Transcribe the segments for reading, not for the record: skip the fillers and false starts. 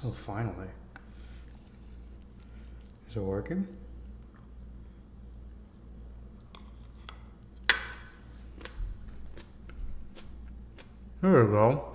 Oh, finally. Is it working? There we go.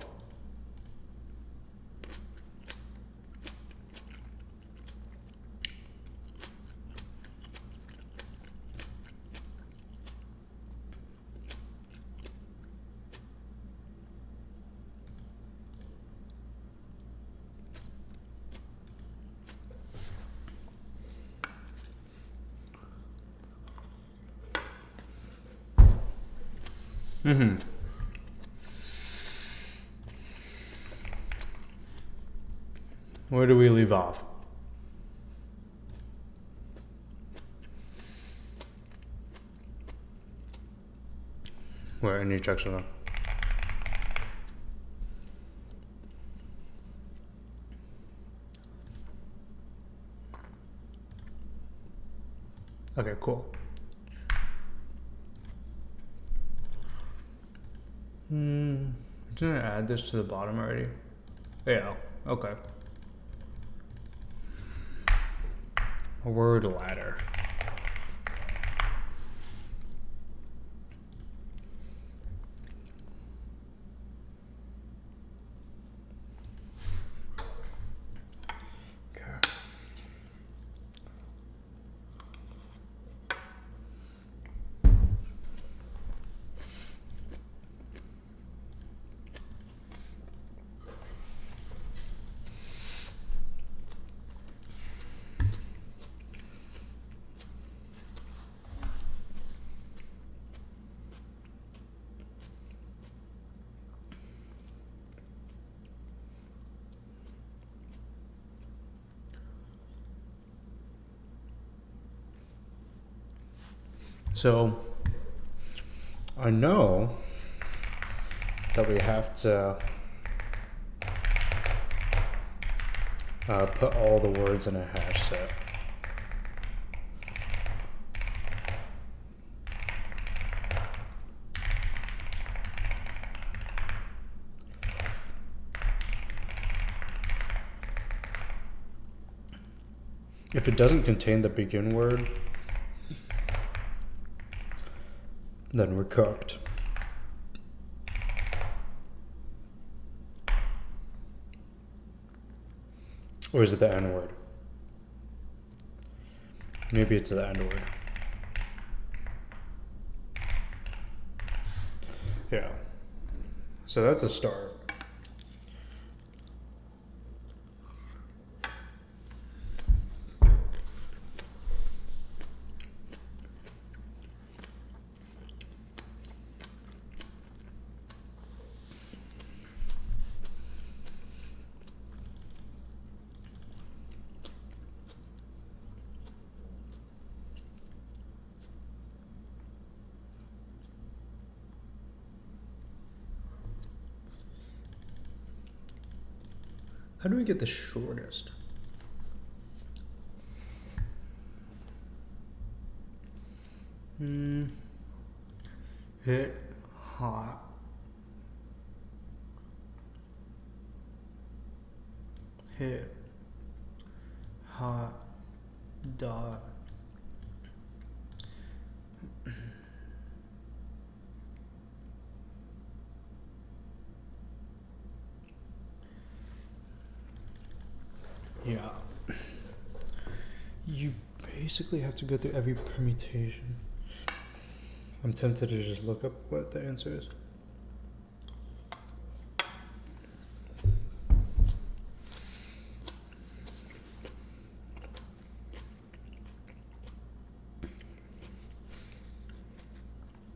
Mm-hmm. Where do we leave off? Where? I need to check something. Okay, cool. Didn't I add this to the bottom already? Yeah, okay. A word ladder. Okay. So, I know that we have to put all the words in a hash set. If it doesn't contain the begin word, then we're cooked. Or is it the N word? Maybe it's the N word. Yeah. So that's a start. How do we get the shortest? Hit hot. Hit hot dot. Yeah. You basically have to go through every permutation. I'm tempted to just look up what the answer is.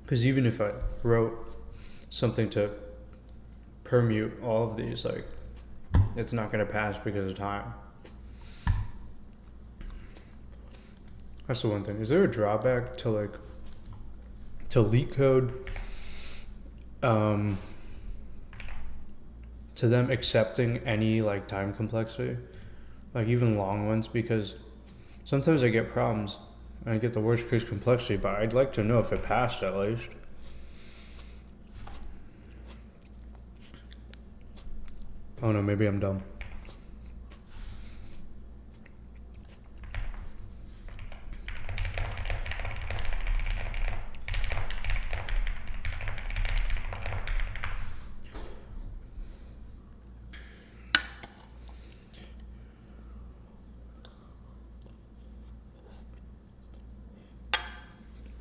Because even if I wrote something to permute all of these, like, it's not going to pass because of time. That's the one thing. Is there a drawback to Leetcode, to them accepting any like time complexity, like even long ones? Because sometimes I get problems and I get the worst case complexity, but I'd like to know if it passed at least. Oh no, maybe I'm dumb.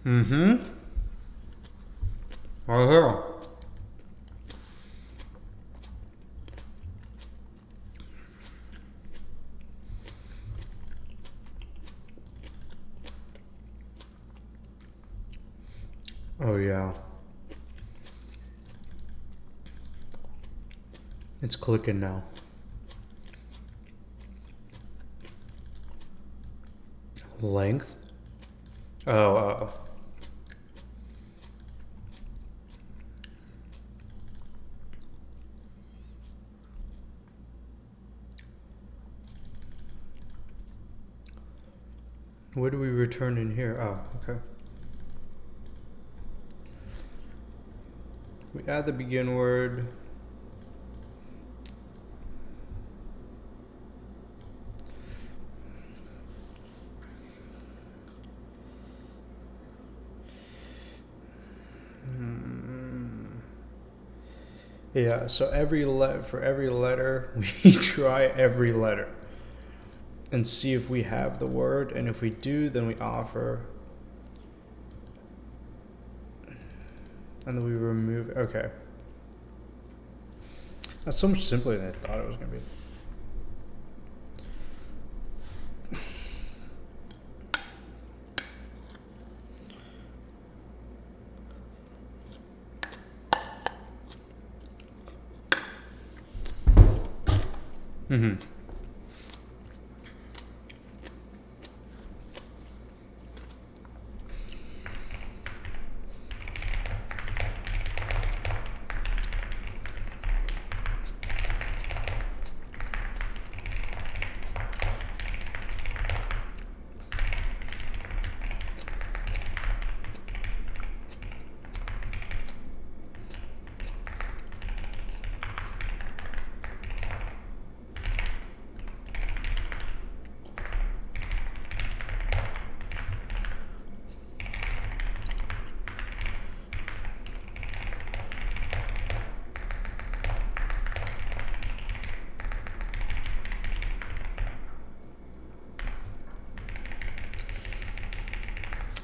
Mm-hmm. Right here. Oh yeah. It's clicking now. Length? Oh. What do we return in here? Oh, okay. We add the begin word. Yeah, so for every letter, we try every letter and see if we have the word, and if we do, then we offer. And then we remove. Okay. That's so much simpler than I thought it was going to be. Mm-hmm.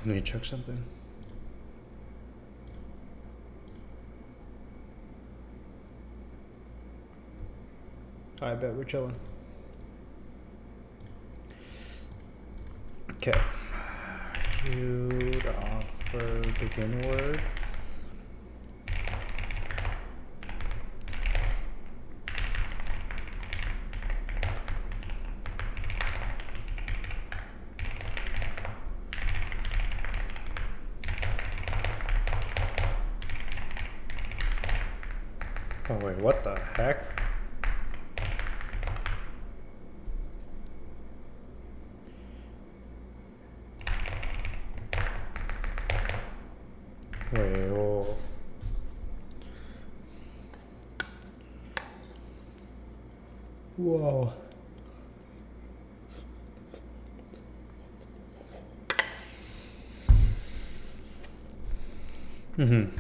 Let me check something. I bet we're chilling. Okay. Queued offer begin word. Oh wait, what the heck? Wait, oh. Whoa. Mm-hmm.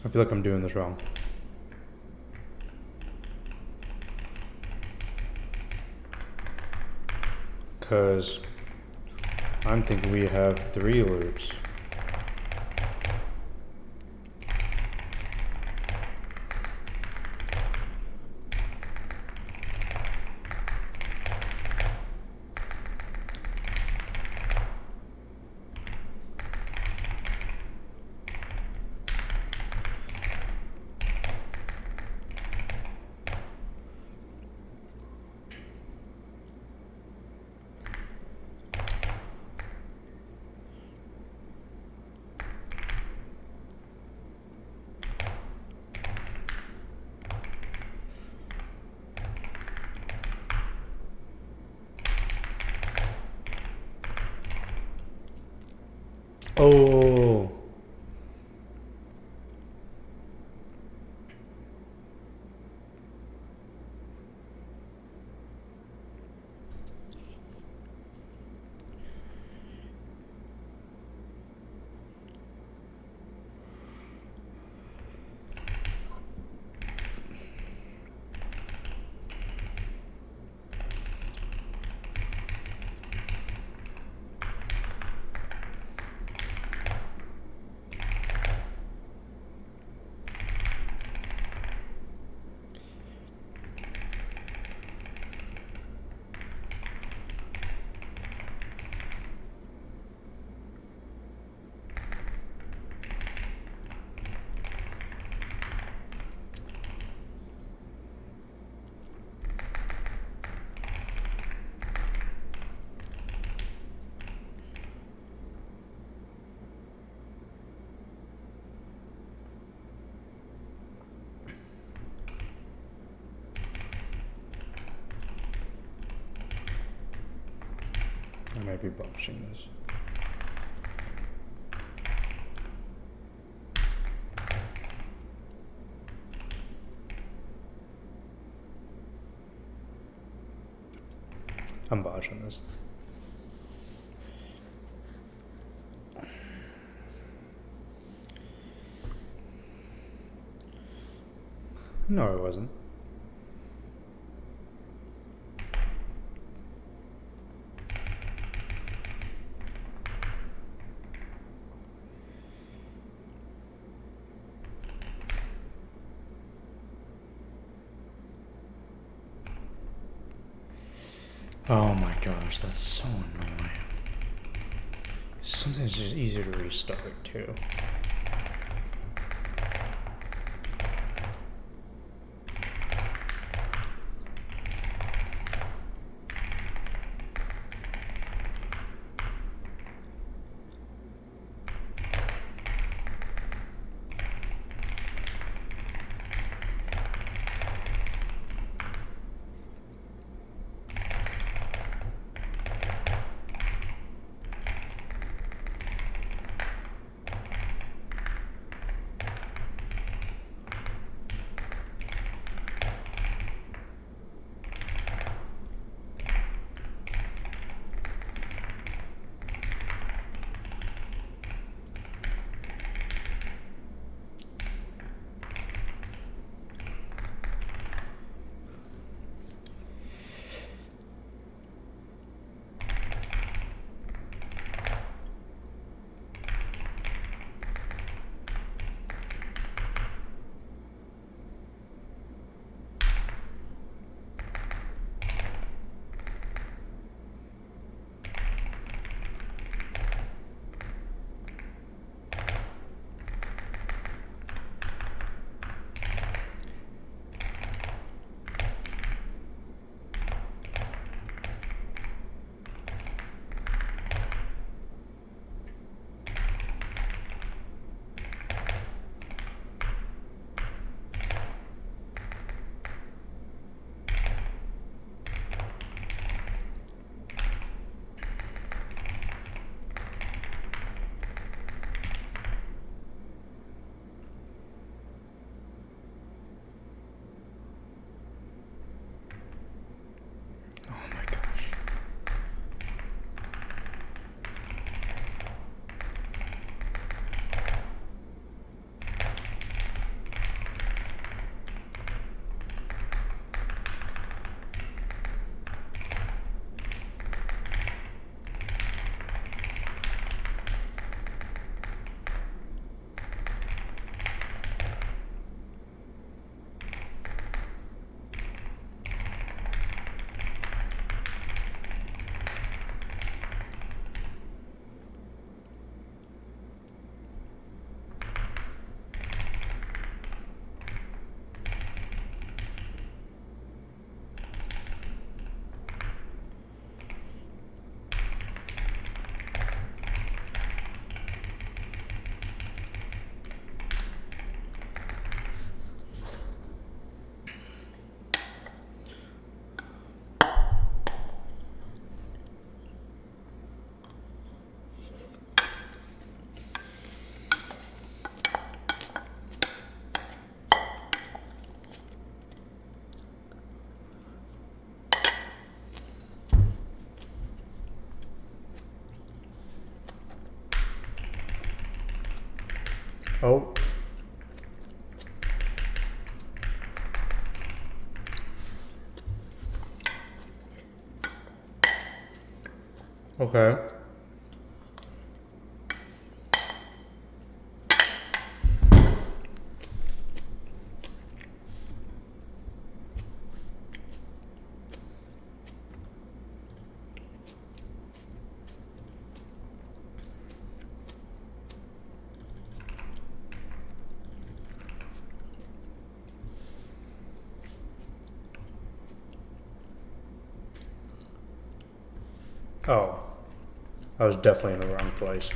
I feel like I'm doing this wrong. Because I'm thinking we have 3 loops. Oh. I might be botching this. I'm botching this. No, it wasn't. Oh my gosh, that's so annoying. Sometimes it's just easier to restart too. Oh. Okay. Oh, I was definitely in the wrong place.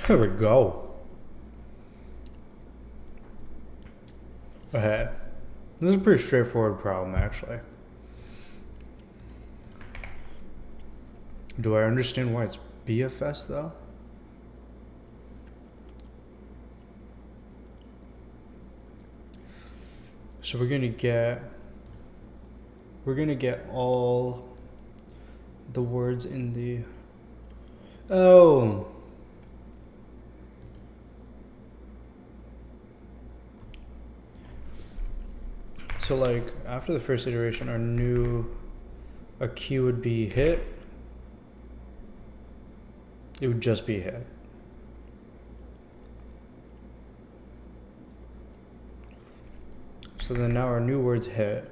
There we go. Okay. This is a pretty straightforward problem, actually. Do I understand why it's BFS, though? So we're gonna get all the words in the, oh. So like after the first iteration, a key would be hit. It would just be hit. So then now our new word's hit.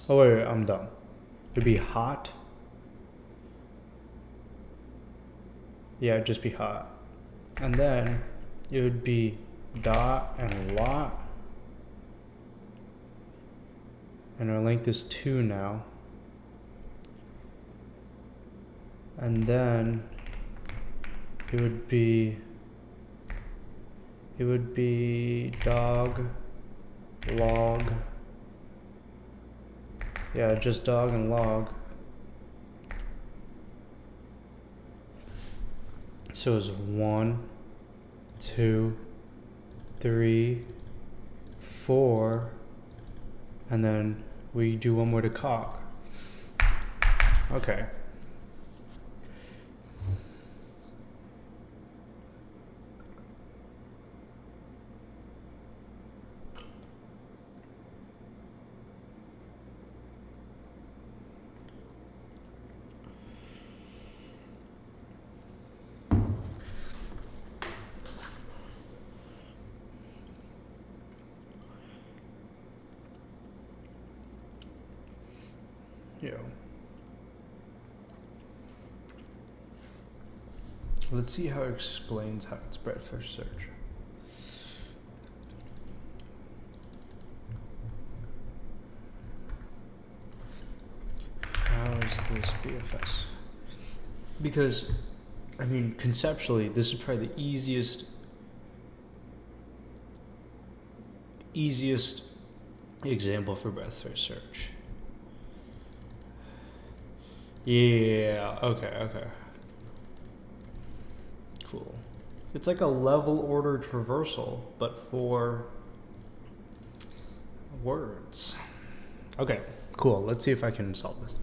Oh wait, I'm dumb. It'd be hot. Yeah, it'd just be hot. And then it would be dot and lot. And our length is 2 now. And then it would be dog, log. Yeah, just dog and log. So it's 1, 2, 3, 4, and then we do one more to cock. Okay. Yo. Let's see how it explains how it's breadth first search. How is this BFS? Because, I mean, conceptually, this is probably the easiest example for breadth first search. Yeah, okay. Cool. It's like a level order traversal, but for words. Okay, cool. Let's see if I can solve this.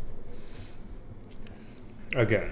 Again.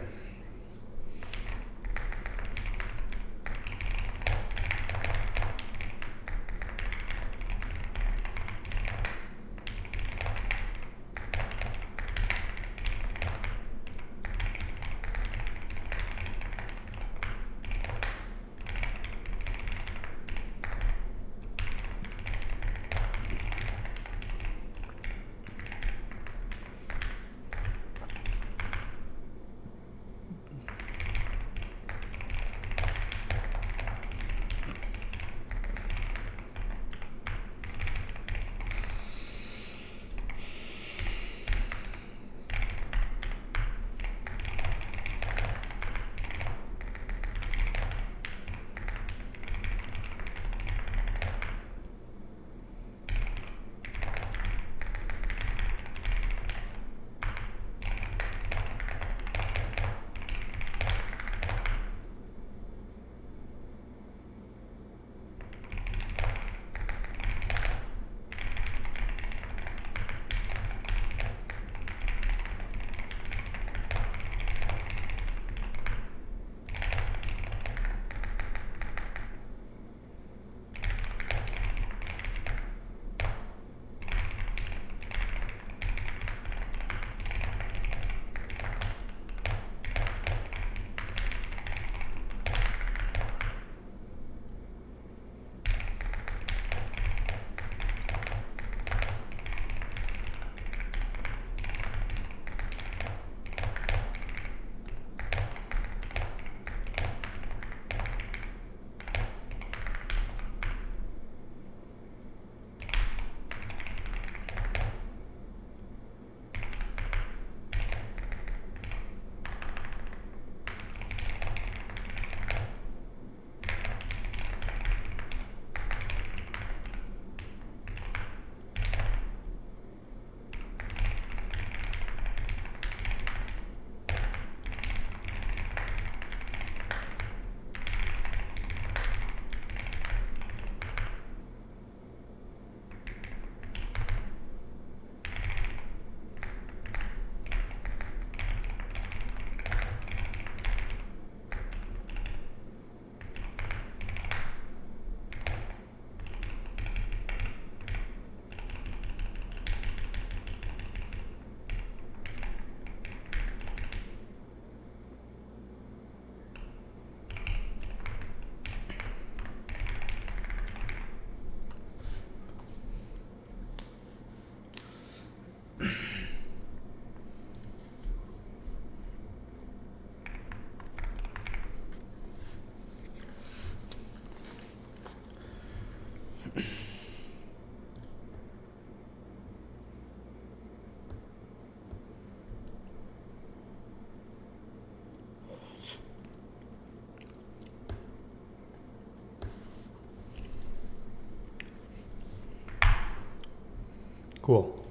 Cool.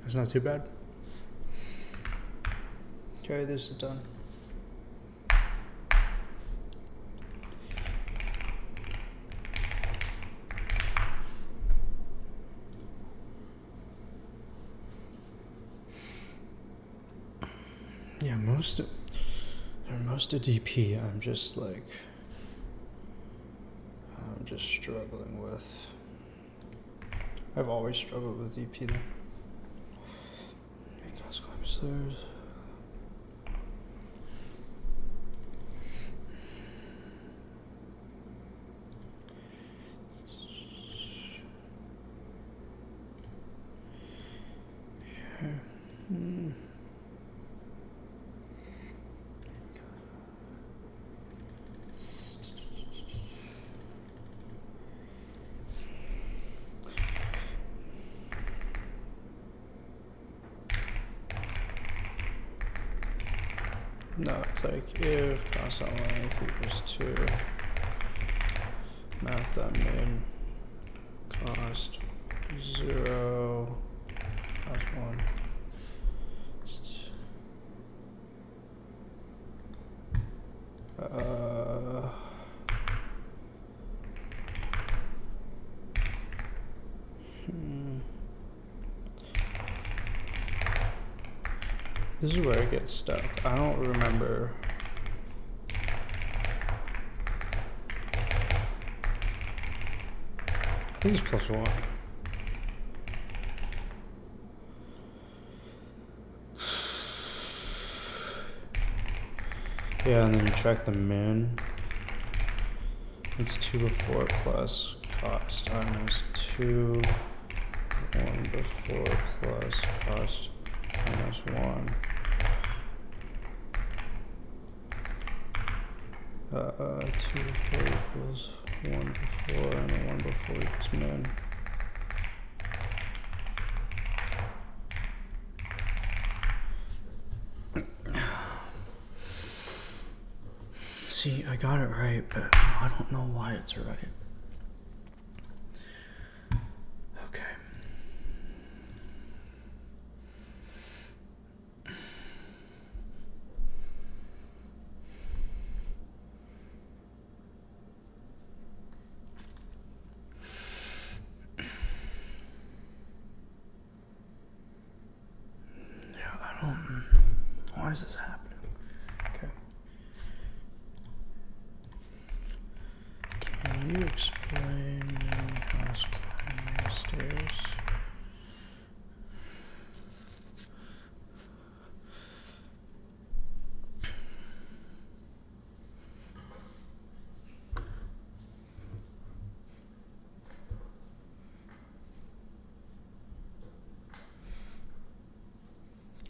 That's not too bad. Okay, this is done. Yeah, most of DP, I'm just struggling with. I've always struggled with DP though. Because there's. No, it's like if constant length equals 2, math that min cost 0 plus 1. This is where it gets stuck. I don't remember. I think it's plus 1. Yeah, and then you track the min. It's 2 before plus cost minus 2, 1 before plus cost minus 1. 2 before equals 1 before, and then 1 before equals min. See, I got it right, but I don't know why it's right. Okay. Why is this happening? Okay. Can you explain house climbing stairs?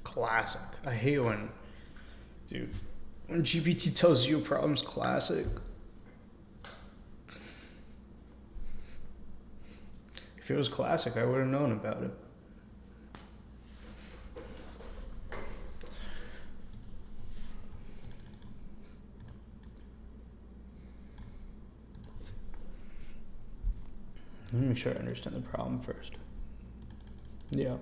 Classic. I hate when GPT tells you a problem's classic. If it was classic, I would have known about it. Let me make sure I understand the problem first. Yeah.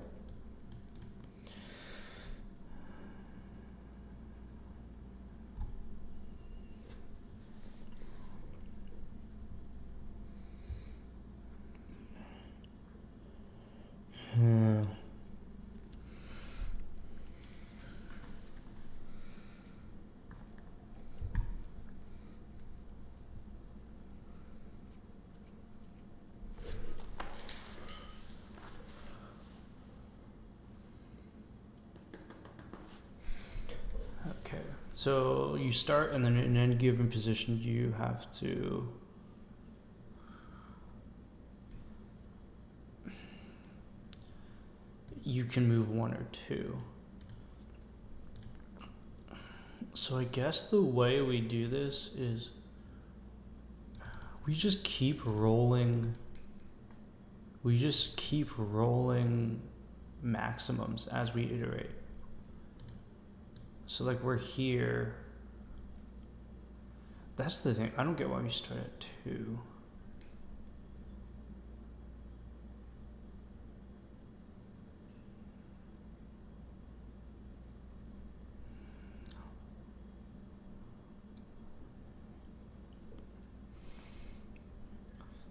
Okay, so you start, and then in any given position you have to you can move 1 or 2. So I guess the way we do this is we just keep rolling maximums as we iterate. So like we're here. That's the thing. I don't get why we start at 2.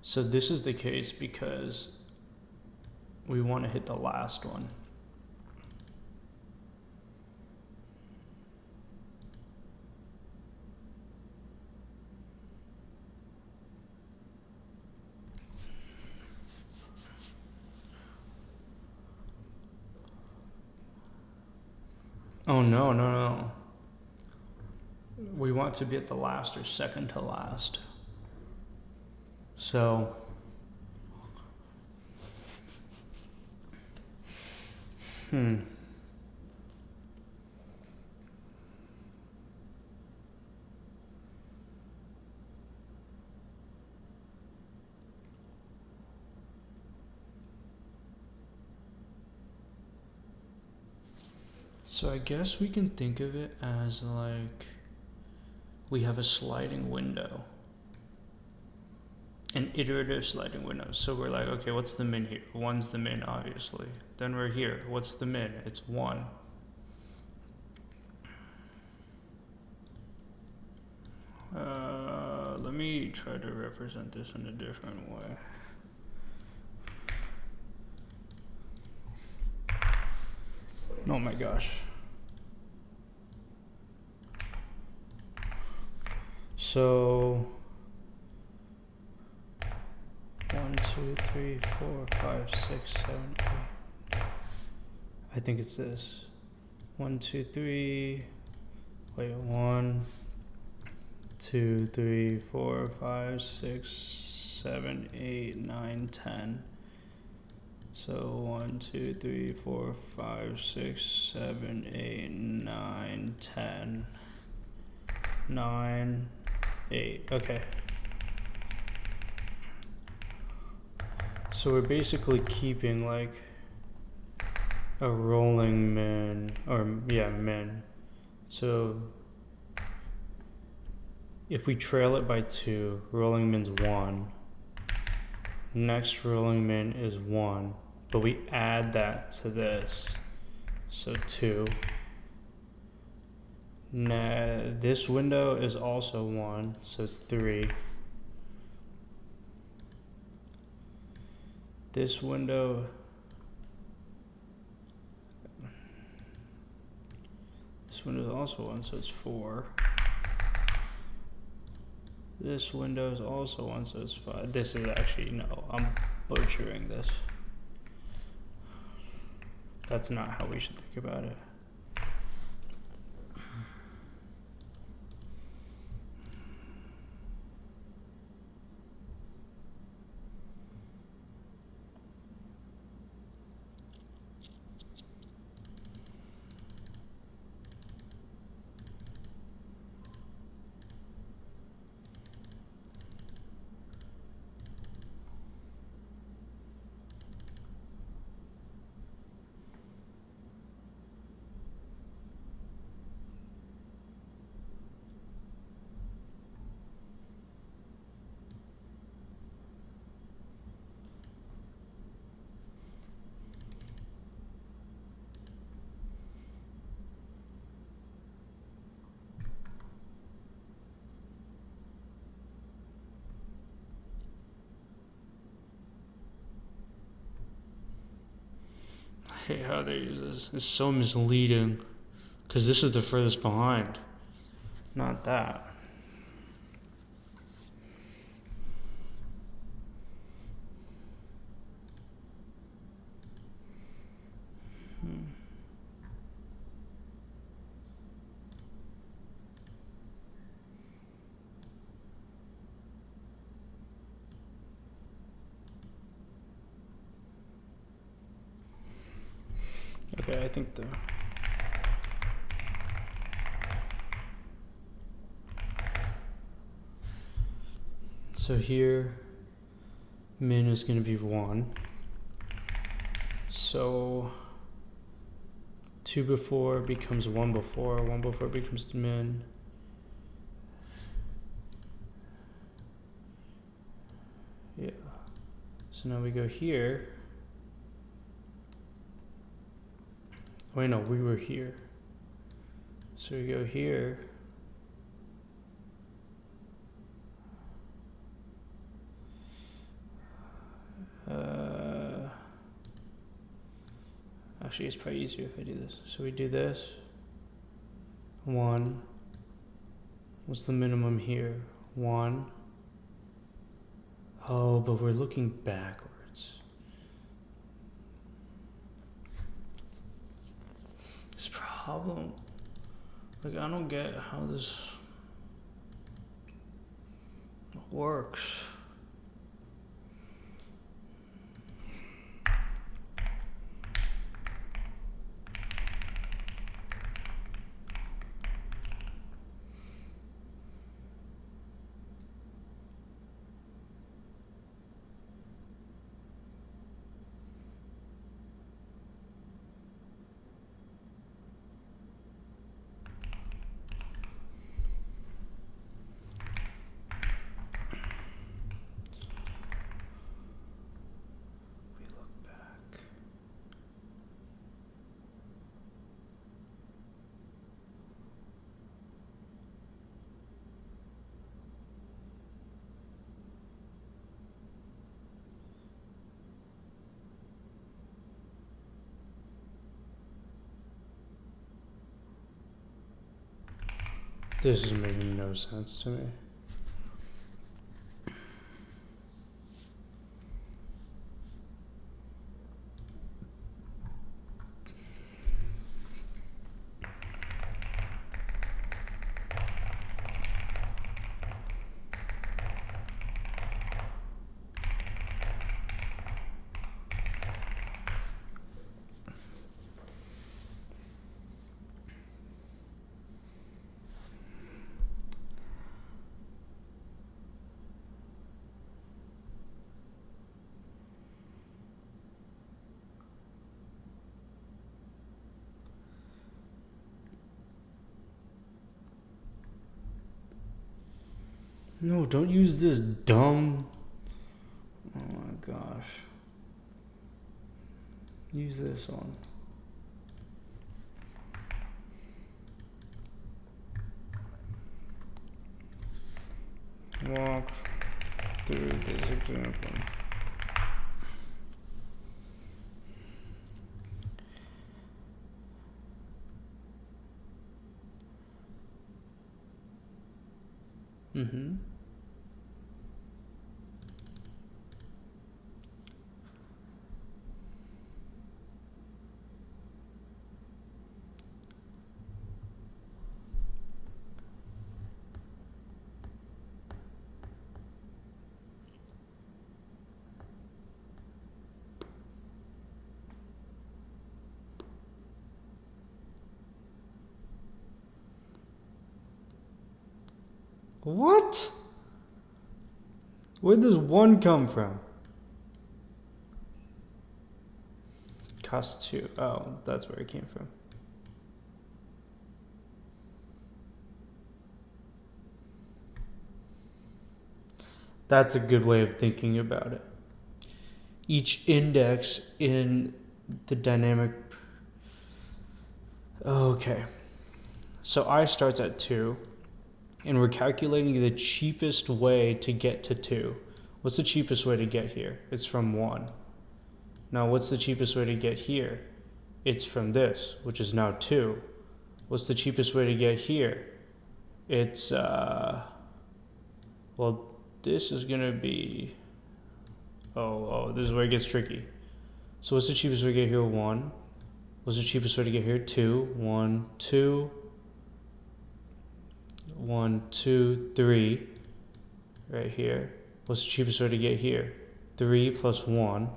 So this is the case because we want to hit the last one. Oh, no, no, no. We want to be at the last or second to last. So, So I guess we can think of it as like we have a sliding window, an iterative sliding window. So we're like, okay, what's the min here? 1's the min, obviously. Then we're here. What's the min? It's 1. Let me try to represent this in a different way. Oh my gosh. So 1, 2, 3, 4, 5, 6, 7, 8. I think it's this. 1, 2, 3. Wait, 1, 2, 3, 4, 5, 6, 7, 8, 9, 10. So 1, 2, 3, 4, 5, 6, 7, 8, 9, 10. 9, 8. Okay. So we're basically keeping like a rolling min, or yeah, min. So if we trail it by 2, rolling min's 1. Next rolling min is 1, but we add that to this, so 2. This window is also 1, so it's 3. This window, is also 1, so it's 4. This window is also 1, so it's 5. This is actually, no, I'm butchering this. That's not how we should think about it. I hate how they use this. It's so misleading, because this is the furthest behind, not that. Okay, I think so here, min is going to be 1. So 2 before becomes 1 before. 1 before becomes min. Yeah. So now we go here. Wait, no, we were here. So we go here. Actually, it's probably easier if I do this. So we do this. 1. What's the minimum here? 1. Oh, but we're looking backwards. This problem, like, I don't get how this works. This is making no sense to me. No, don't use this dumb. Oh my gosh. Use this one. Walk through this example. Mm-hmm. What? Where'd this 1 come from? Cost 2. Oh, that's where it came from. That's a good way of thinking about it. Each index in the dynamic. Okay. So I starts at 2. And we're calculating the cheapest way to get to 2. What's the cheapest way to get here? It's from 1. Now, what's the cheapest way to get here? It's from this, which is now 2. What's the cheapest way to get here? It's, well, this is going to be, this is where it gets tricky. So what's the cheapest way to get here? 1. What's the cheapest way to get here? 2. 1, 2. 1, 2, 3, right here. What's the cheapest way to get here? 3 plus 1.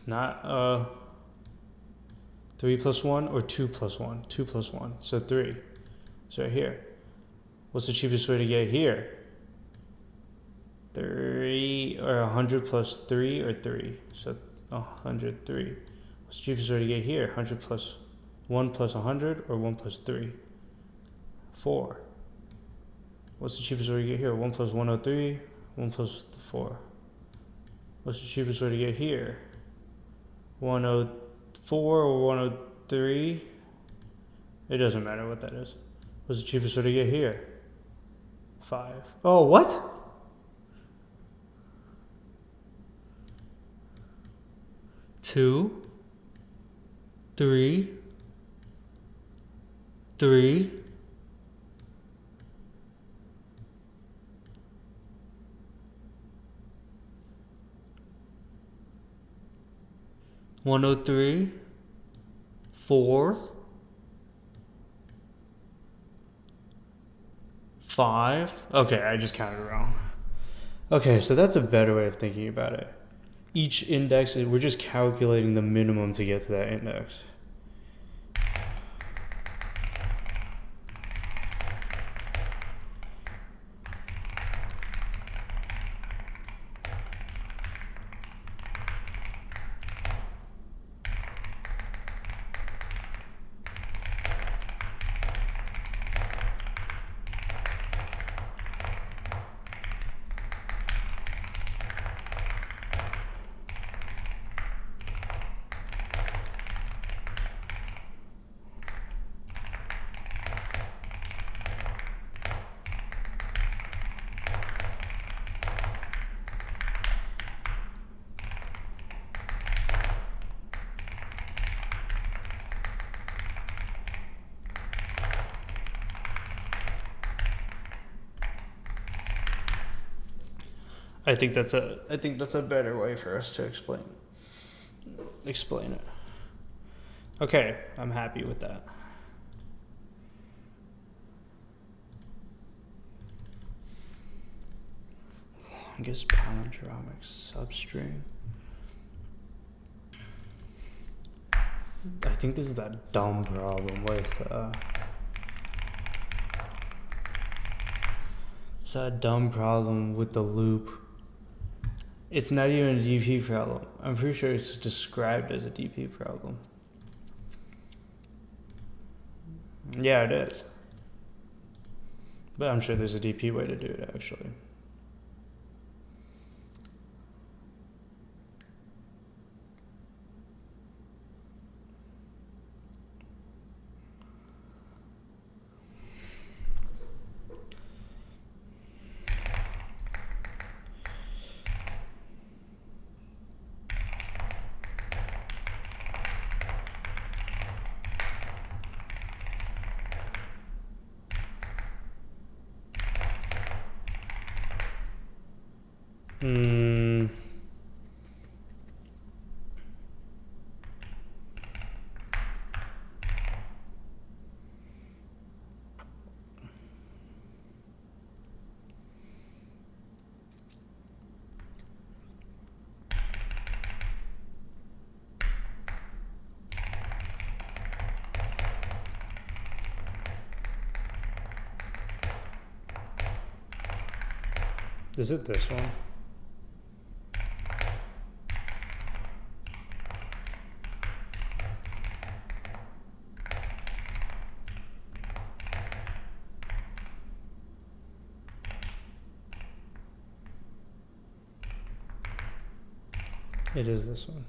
Not 3 plus 1 or 2 plus 1? 2 plus 1, so 3. So right here. What's the cheapest way to get here? 3 or 100 plus 3 or 3? So 103. What's the cheapest way to get here? 100 plus 1 plus 100 or 1 plus 3? 4. What's the cheapest way to get here? 1 plus 103, 1 plus 4. What's the cheapest way to get here? 104 or 103? It doesn't matter what that is. What's the cheapest way to get here? 5. Oh, what? 2, 3, 3, 103, 4, 5. Okay, I just counted wrong. Okay, so that's a better way of thinking about it. Each index, we're just calculating the minimum to get to that index. I think that's a better way for us to explain it. Okay, I'm happy with that. Longest palindromic substring. I think this is that dumb problem with it's that dumb problem with the loop. It's not even a DP problem. I'm pretty sure it's described as a DP problem. Yeah, it is. But I'm sure there's a DP way to do it, actually. Is it this one? It is this one.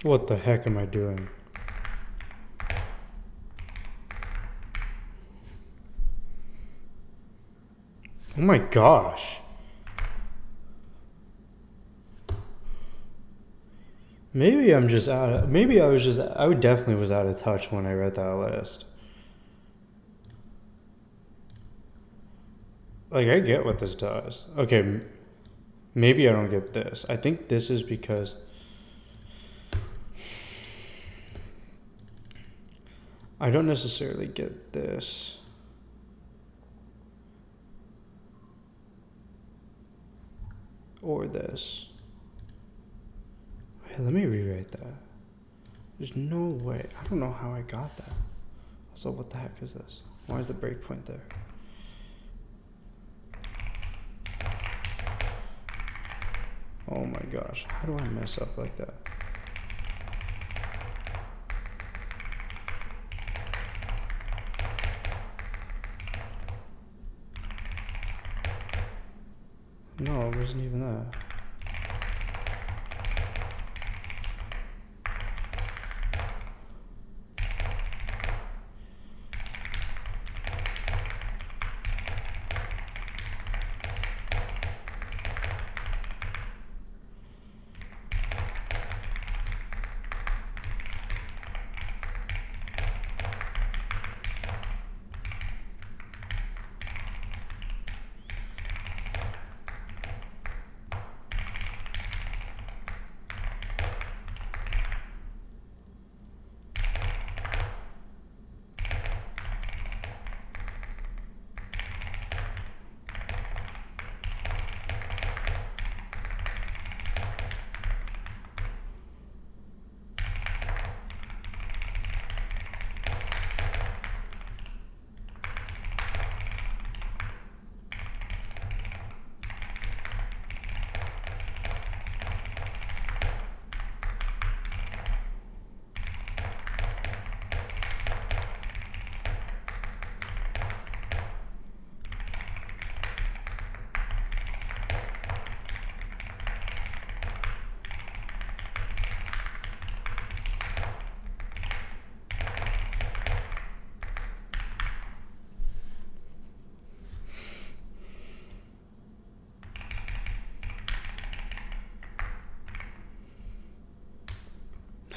What the heck am I doing? Oh my gosh. Maybe I'm just out of, maybe I definitely was out of touch when I read that list. Like, I get what this does. Okay, maybe I don't get this. I think this is because I don't necessarily get this. Or this. Hey, let me rewrite that. There's no way. I don't know how I got that. Also, what the heck is this? Why is the breakpoint there? Oh my gosh, how do I mess up like that? No, it wasn't even that.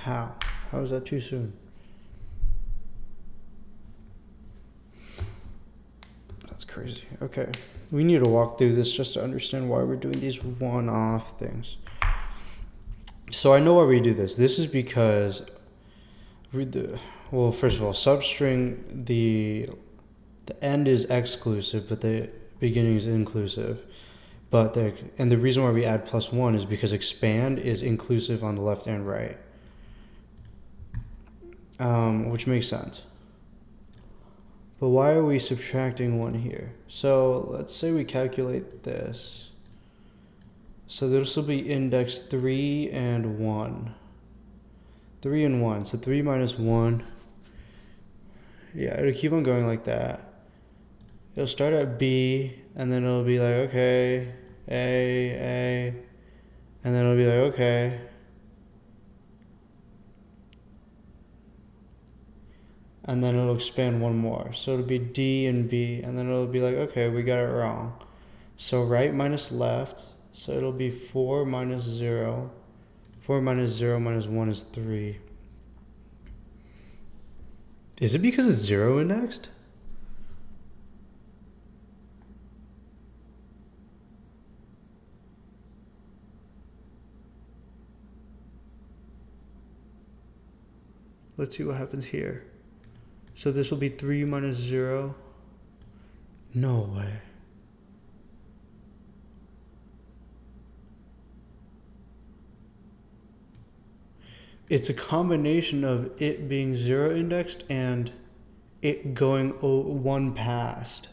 How? How is that too soon? That's crazy. Okay. We need to walk through this just to understand why we're doing these one-off things. So I know why we do this. This is because well, first of all, substring, the end is exclusive, but the beginning is inclusive. And the reason why we add +1 is because expand is inclusive on the left and right. Which makes sense. But why are we subtracting 1 here? So let's say we calculate this. So this will be index 3 and 1. 3 and 1. So 3 minus 1. Yeah, it'll keep on going like that. It'll start at B, and then it'll be like, okay, A, and then it'll be like, okay. And then it'll expand 1 more. So it'll be D and B, and then it'll be like, okay, we got it wrong. So right minus left, so it'll be 4 minus 0. 4 minus 0 minus 1 is 3. Is it because it's 0 indexed? Let's see what happens here. So this will be 3 minus 0. No way. It's a combination of it being 0 indexed and it going 1 past.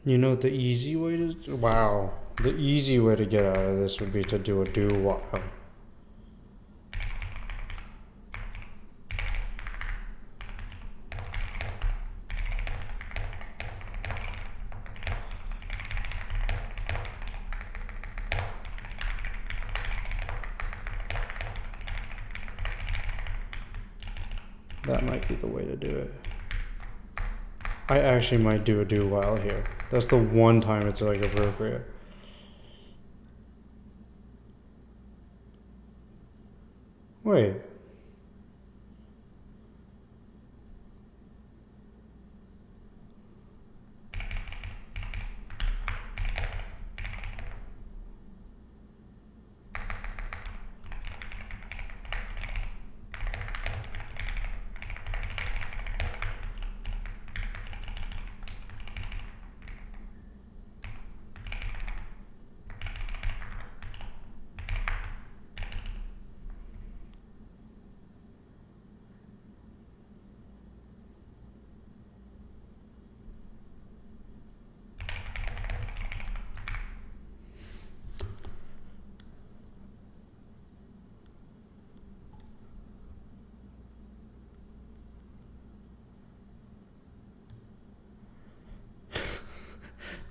You know what the easy way to... Wow. The easy way to get out of this would be to do a do while. That might be the way to do it. I actually might do a do while here. That's the one time it's like appropriate. Wait.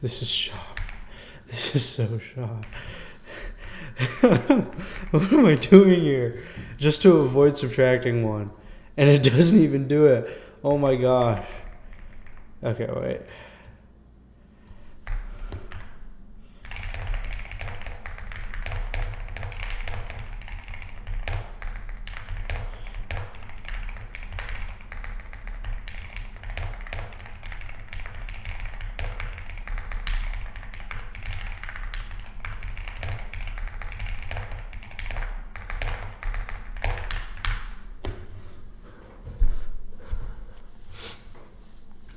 This is shot. This is so shot. What am I doing here? Just to avoid subtracting one. And it doesn't even do it. Oh my gosh. Okay, wait.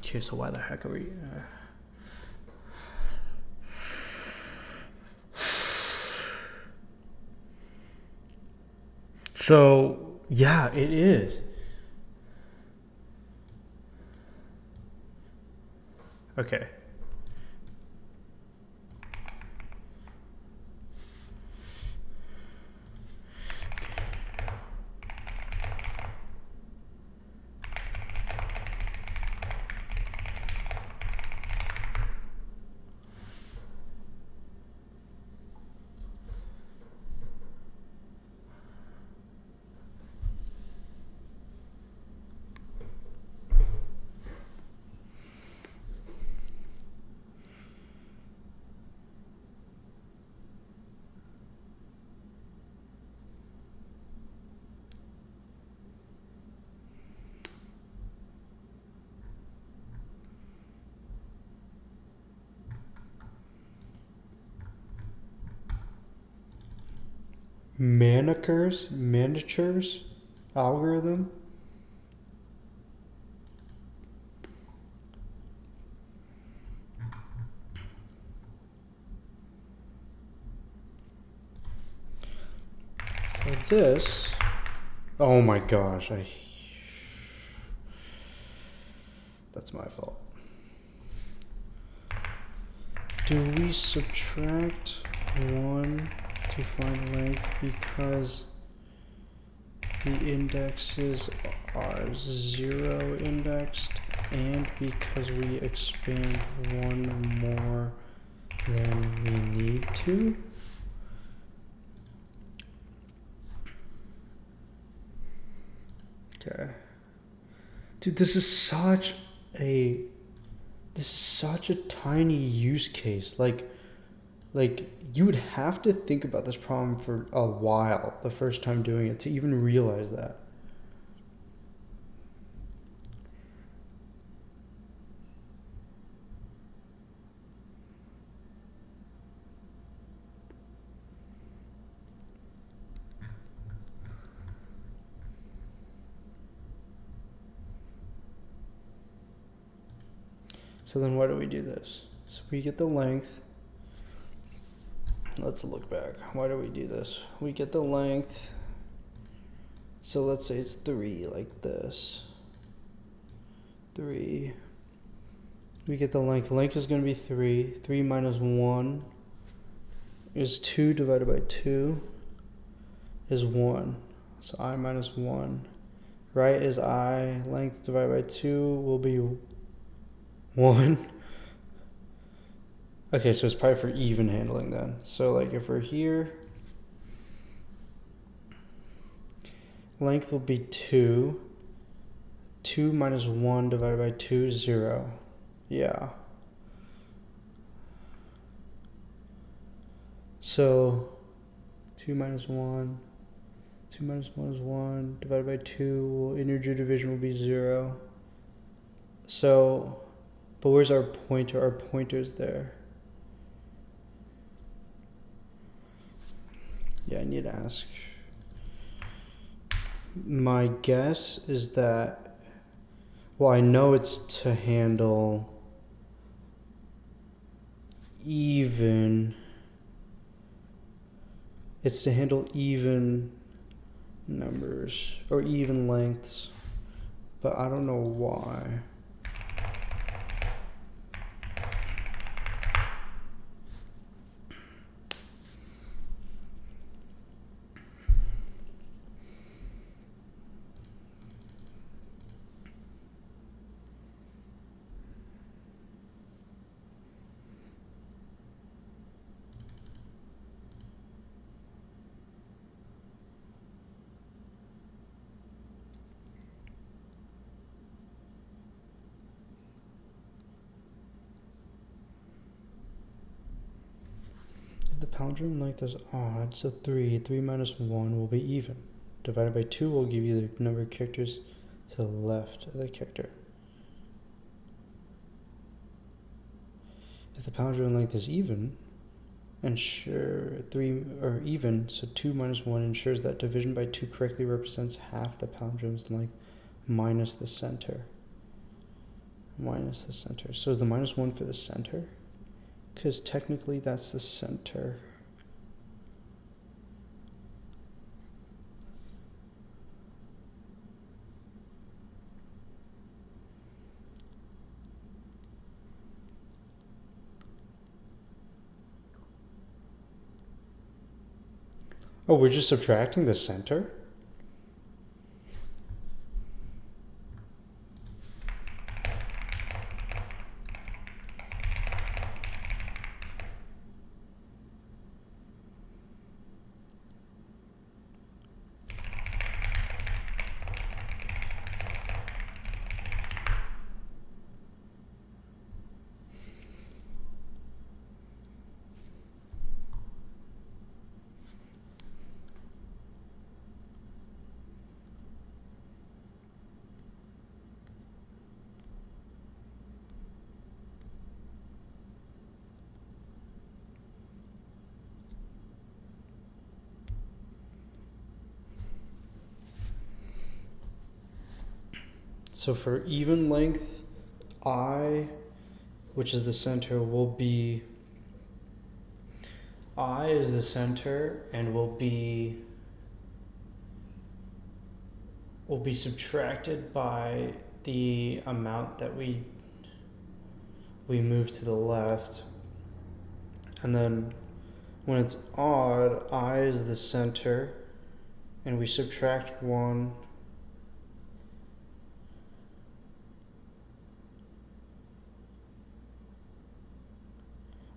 Okay, so why the heck are we... So, yeah, it is. Okay. Miniatures algorithm. For this, oh my gosh, that's my fault. Do we subtract 1 to find length because the indexes are 0 indexed and because we expand one more than we need to? Okay. Dude, this is such a tiny use case. Like you would have to think about this problem for a while the first time doing it to even realize that. So then why do we do this? So we get the length. Let's look back. Why do we do this? We get the length. So let's say it's 3 like this. 3. We get the length. Length is going to be 3. 3 minus 1 is 2 divided by 2 is 1. So I minus 1. Right is I. Length divided by 2 will be 1. Okay, so it's probably for even handling then. So like if we're here, length will be 2. 2 minus 1 divided by 2 is 0. Yeah. So 2 minus 1. 2 minus 1 is 1. Divided by 2, integer division will be 0. So, but where's our pointer? Our pointer's there. Yeah, I need to ask. My guess is that, well, I know it's to handle even. It's to handle even numbers or even lengths, but I don't know why. The palindrome length is odd, so 3. 3 minus 1 will be even. Divided by 2 will give you the number of characters to the left of the character. If the palindrome length is even, ensure 3 or even, so 2 minus 1 ensures that division by 2 correctly represents half the palindrome's length minus the center. Minus the center. So is the minus 1 for the center? Because technically that's the center. Oh, we're just subtracting the center? So for even length, I, which is the center, will be, I is the center and will be subtracted by the amount that we move to the left. And then when it's odd, I is the center and we subtract 1.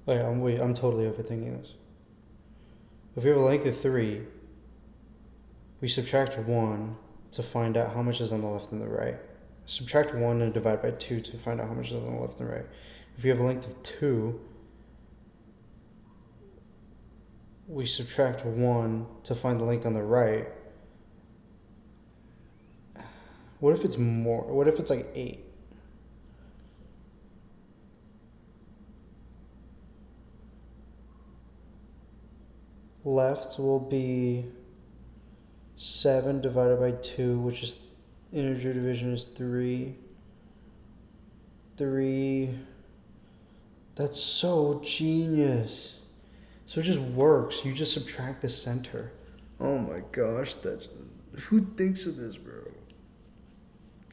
I'm totally overthinking this. If we have a length of 3, we subtract 1 to find out how much is on the left and the right. Subtract 1 and divide by 2 to find out how much is on the left and right. If you have a length of 2, we subtract 1 to find the length on the right. What if it's more? What if it's like 8? Left will be 7 divided by 2, which is integer division is 3. 3. That's so genius. So it just works. You just subtract the center. Oh my gosh, that's, who thinks of this, bro?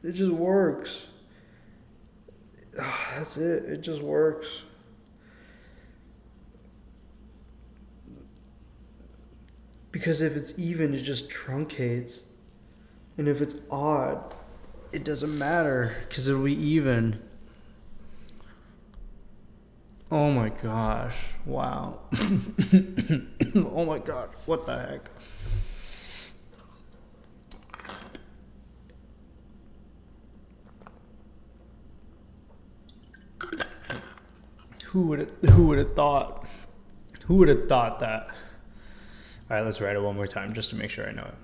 It just works. That's it. It just works. Because if it's even, it just truncates. And if it's odd, it doesn't matter because it'll be even. Oh my gosh. Wow. Oh my god. What the heck? Who would have thought? Who would have thought that? All right, let's write it one more time just to make sure I know it.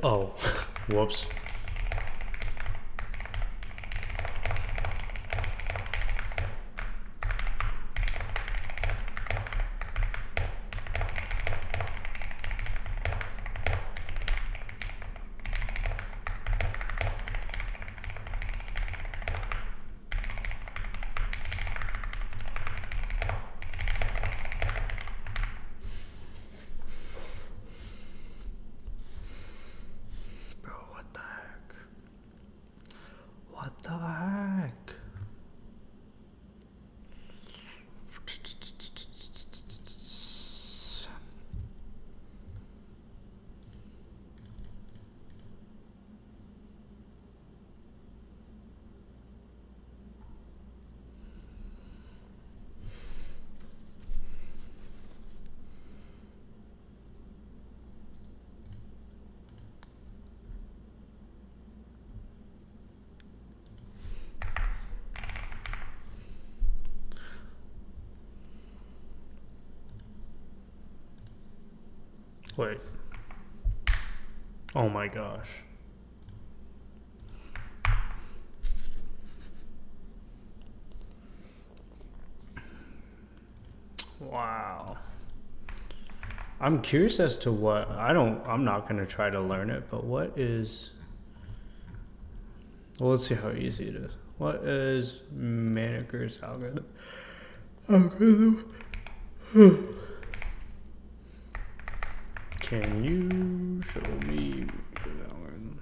Oh, whoops. What the heck? Wait. Oh my gosh. Wow. I'm curious as to what, I'm not going to try to learn it, but what is, well, let's see how easy it is. What is Maneker's algorithm? Can you show me the algorithm?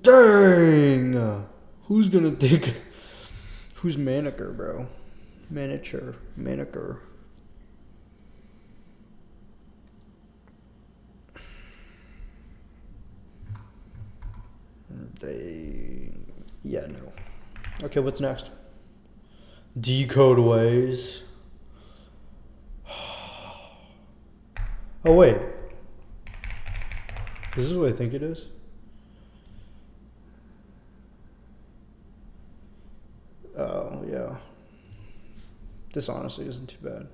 Dang! Who's gonna think? Who's Maneker, bro? Maneker. Yeah, no. Okay, what's next? Decode ways. Oh, wait. This is what I think it is? Oh, yeah. This honestly isn't too bad.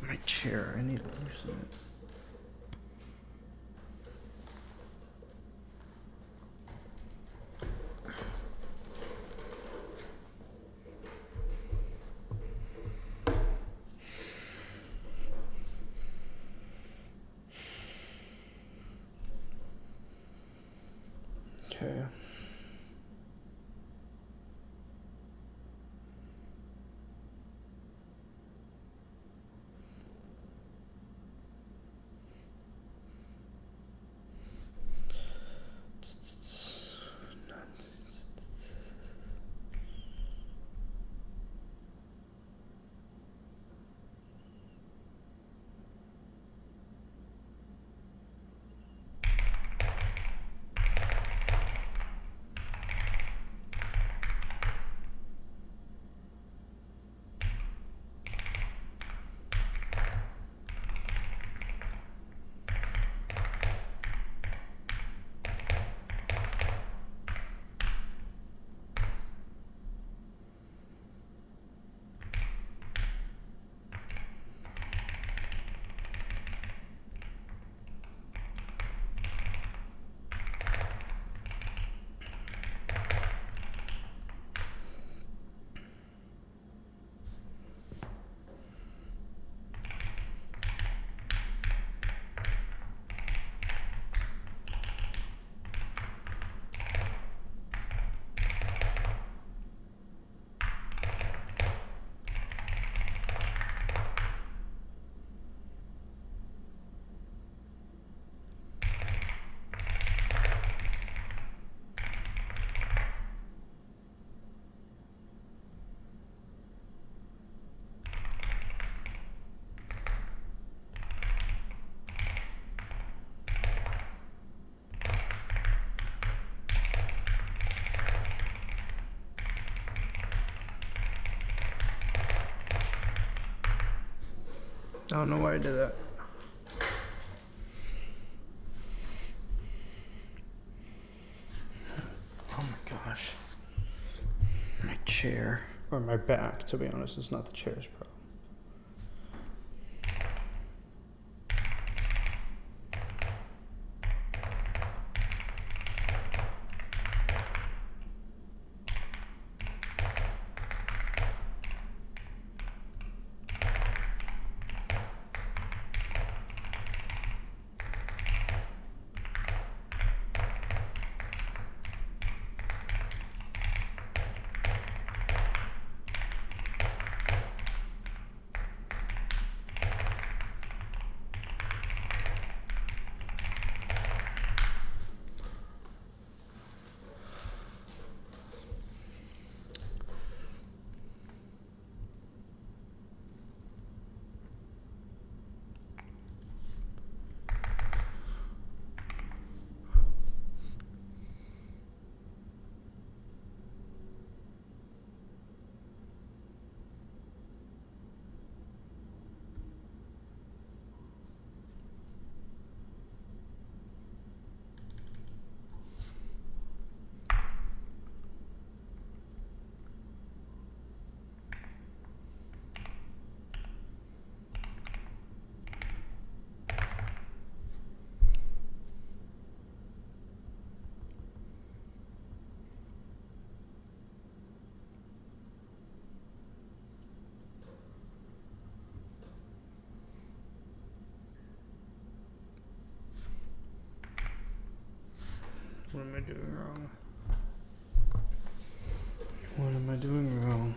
My chair, I need to loosen it. don't know why I did that. Oh my gosh. My chair. Or my back, to be honest. It's not the chair's problem. What am I doing wrong? What am I doing wrong?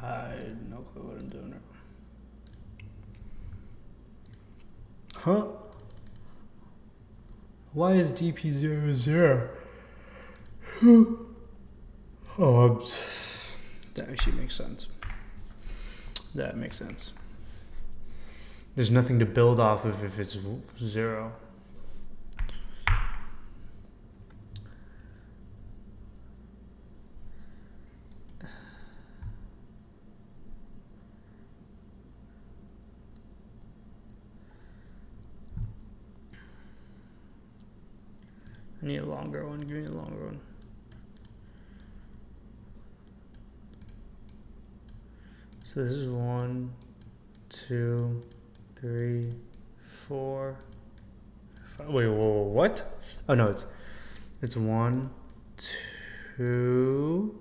I have no clue what I'm doing wrong. Huh? Why is DP0 0? Oh, that actually makes sense. That makes sense. There's nothing to build off of if it's 0. I need a longer one. Give me a longer one. So this is 1, 2, 3, 4, 5. Wait, whoa, what? Oh no, it's 1, 2.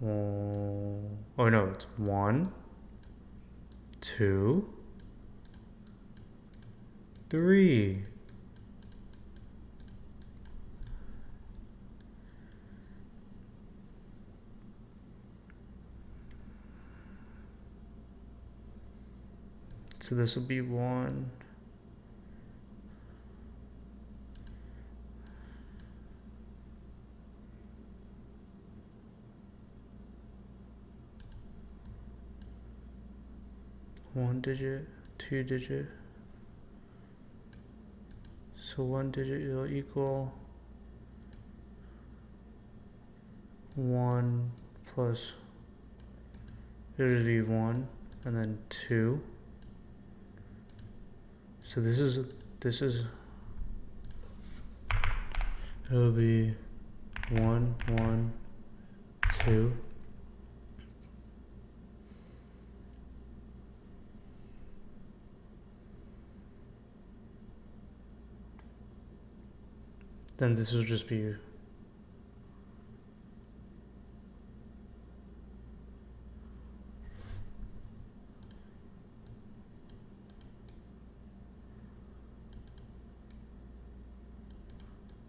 Oh no, it's 1, 2, 3. So this will be 1. One digit, 2 digit. So 1 digit will equal 1 plus, it'll just be 1 and then 2. So this is, it'll be 1, 1, 2. then this will just be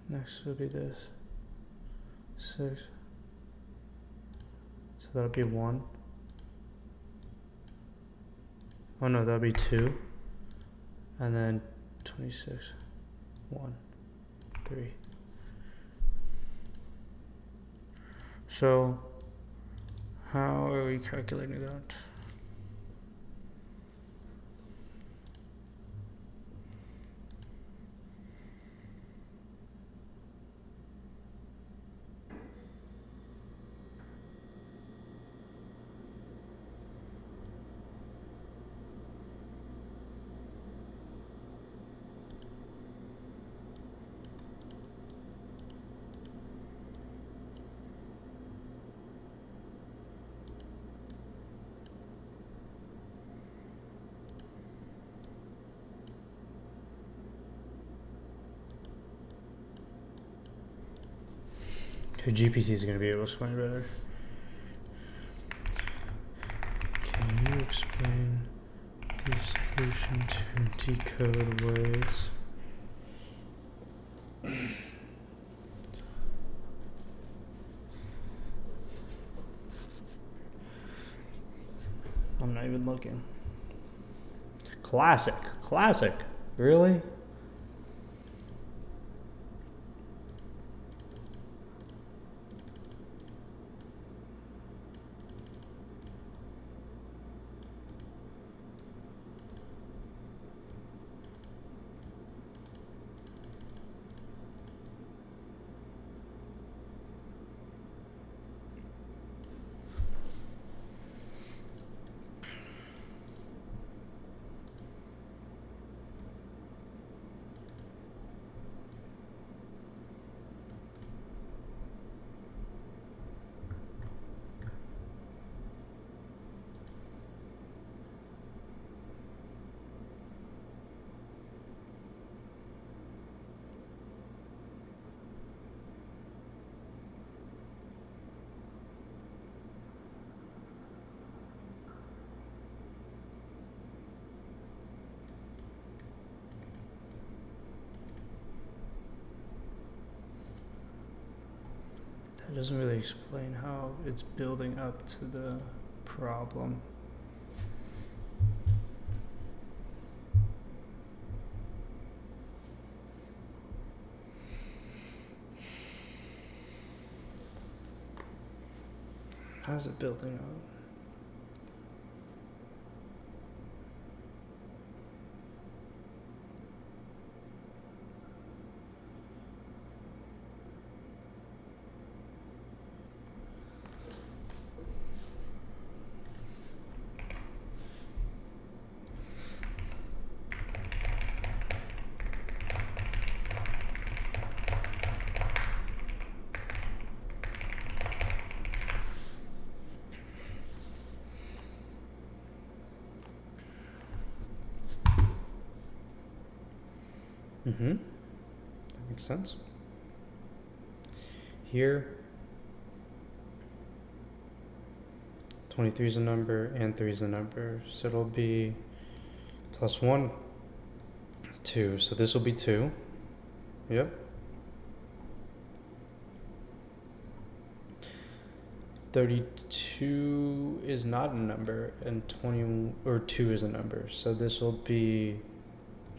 next will be this 6, so that'll be 1. Oh no, that'll be 2, and then 26, 1, 3. So how are we calculating that? GPT is going to be able to explain it better. Can you explain the solution to decode waves? I'm not even looking. Classic. Classic. Really? It doesn't really explain how it's building up to the problem. How's it building up? That makes sense. Here, 23 is a number and 3 is a number, so it'll be plus 1, 2. So this will be 2. Yep. 32 is not a number, and 2 is a number, so this will be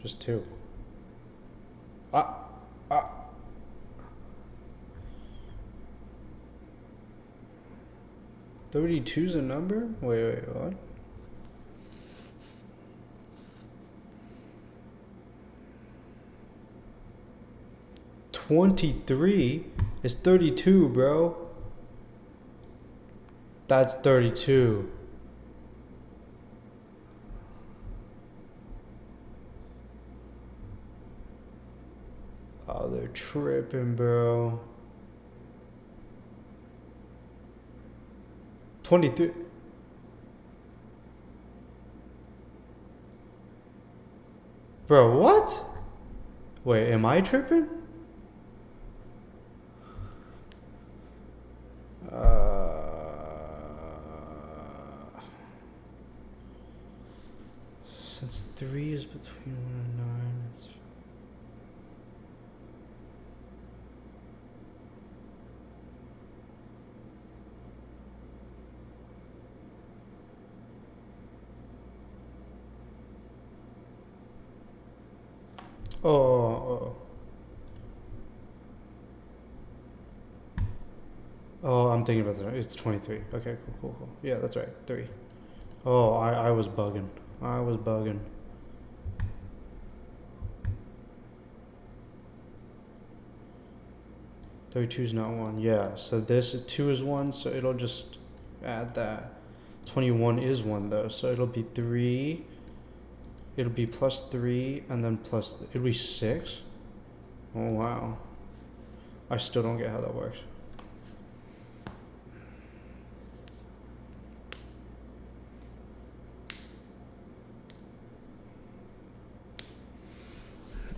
just 2. 32's a number? Wait, what? $23 is 32, bro. That's 32. Oh, they're tripping, bro. 23. Bro, what? Wait, am I tripping? Since 3 is between 1 and 9, it's... Oh, I'm thinking about that. It's 23. Okay, cool. Yeah, that's right. 3. Oh, I was bugging. 32 is not 1. Yeah, so this 2 is 1, so it'll just add that. 21 is 1 though, so it'll be 3. It'll be plus 3, and then plus... it'll be 6? Oh, wow. I still don't get how that works.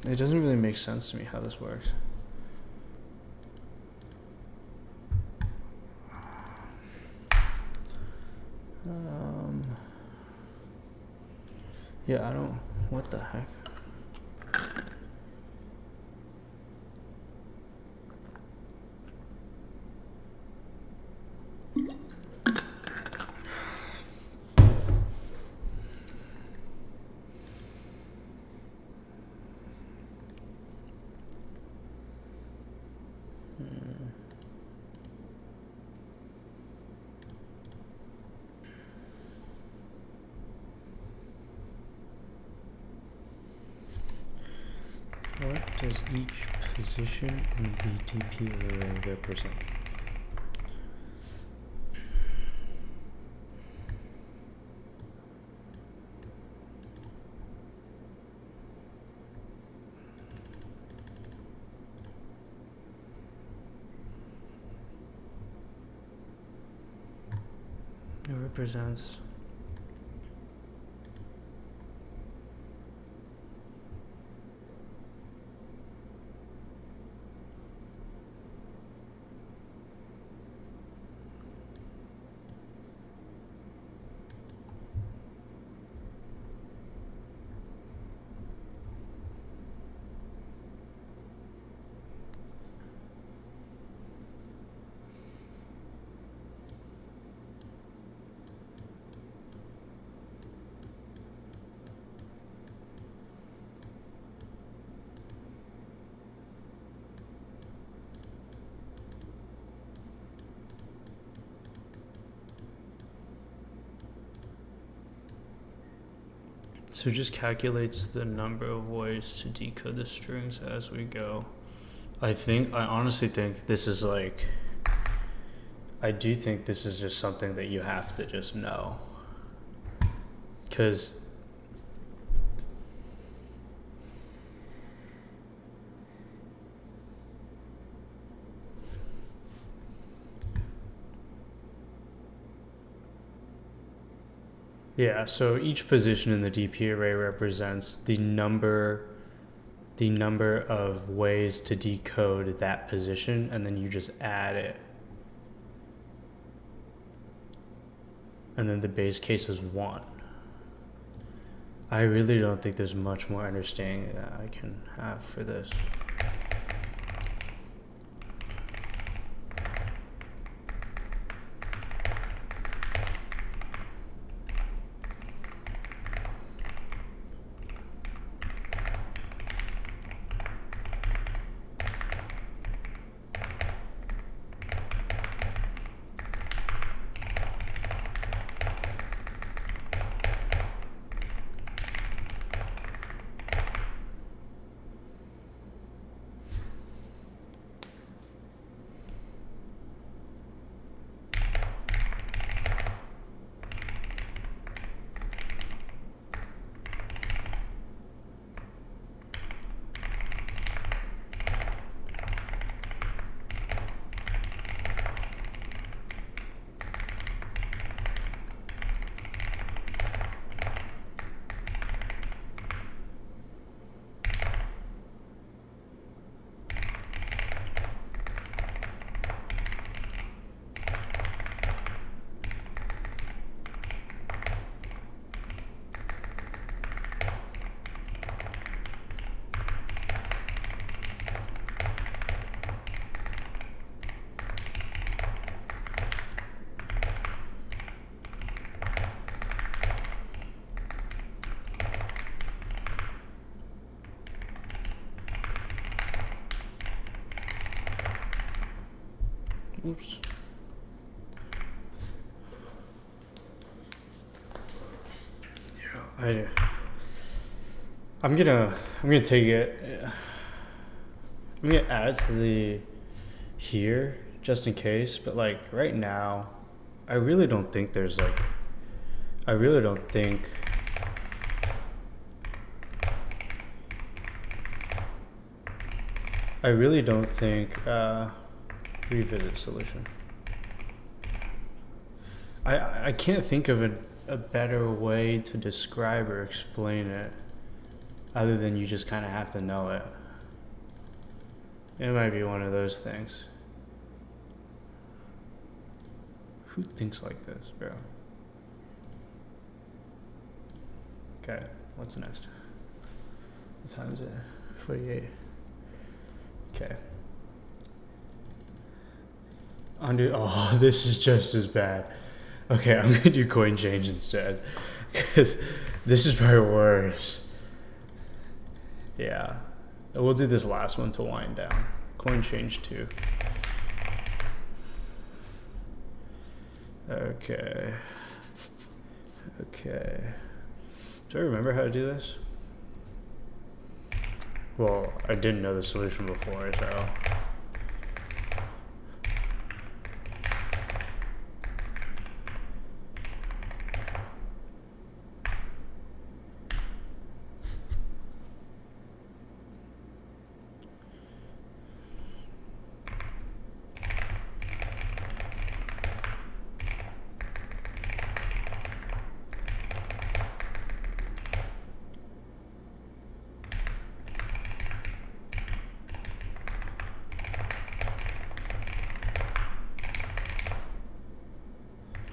It doesn't really make sense to me how this works. Yeah, I don't... what the heck? What does each position in the DP array represent? It represents... So it just calculates the number of ways to decode the strings as we go. I honestly think this is like, I do think this is just something that you have to just know. Because yeah, so each position in the DP array represents the number of ways to decode that position, and then you just add it. And then the base case is 1. I really don't think there's much more understanding that I can have for this. Oops. Yeah, I'm gonna take it. I'm gonna add it to the here just in case, but like right now, I really don't think there's like. I really don't think. Revisit solution. I can't think of a better way to describe or explain it other than you just kind of have to know it. It might be one of those things. Who thinks like this, bro? Okay, what's next? What time is it? 48. Okay. Undo. Oh, this is just as bad. Okay, I'm gonna do coin change instead, because this is probably worse. Yeah, we'll do this last one to wind down. Coin change 2. Okay. Okay. Do I remember how to do this? Well, I didn't know the solution before, so.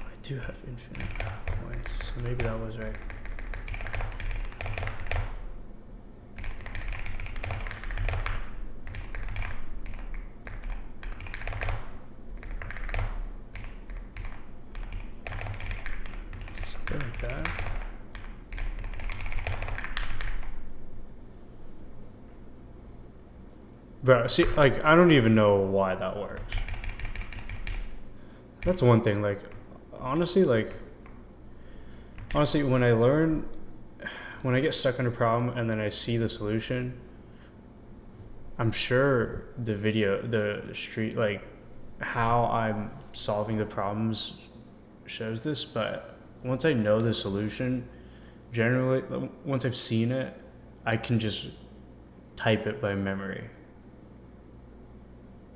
I do have infinite points, so maybe that was right. Something like that. Bro, see, like, I don't even know why that works. That's one thing, like, honestly, when I get stuck on a problem and then I see the solution, I'm sure like, how I'm solving the problems shows this, but once I know the solution, generally, once I've seen it, I can just type it by memory.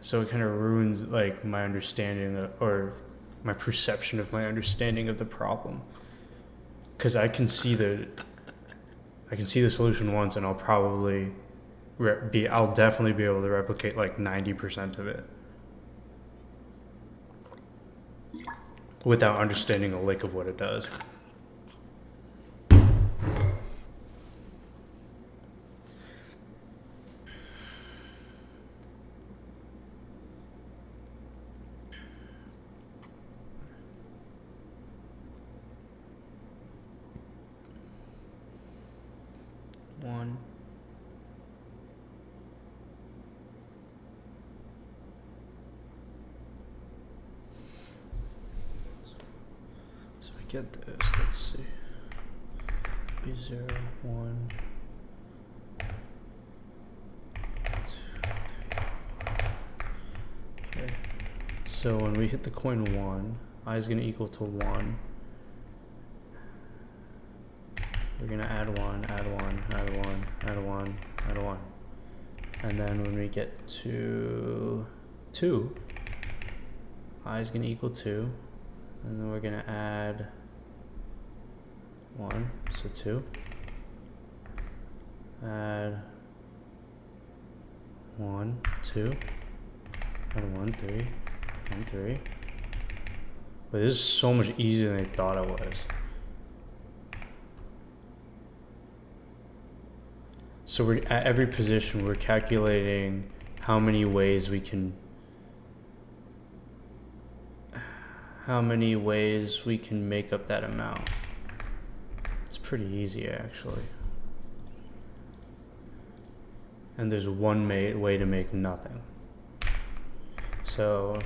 So it kind of ruins like my understanding or my perception of my understanding of the problem, because I can see the solution once, and I'll probably I'll definitely be able to replicate like 90% of it without understanding a lick of what it does. One. So I get this, let's see. B0, 1. 2, 3. Okay. So when we hit the coin 1, I is gonna equal to 1. We're gonna add 1, add 1, add 1, add 1, add 1. And then when we get to 2, I is gonna equal 2. And then we're gonna add 1, so 2. Add 1, 2. Add 1, 3. 1, 3. But this is so much easier than I thought it was. So we're at every position, we're calculating how many ways we can make up that amount. It's pretty easy, actually. And there's one way to make nothing. So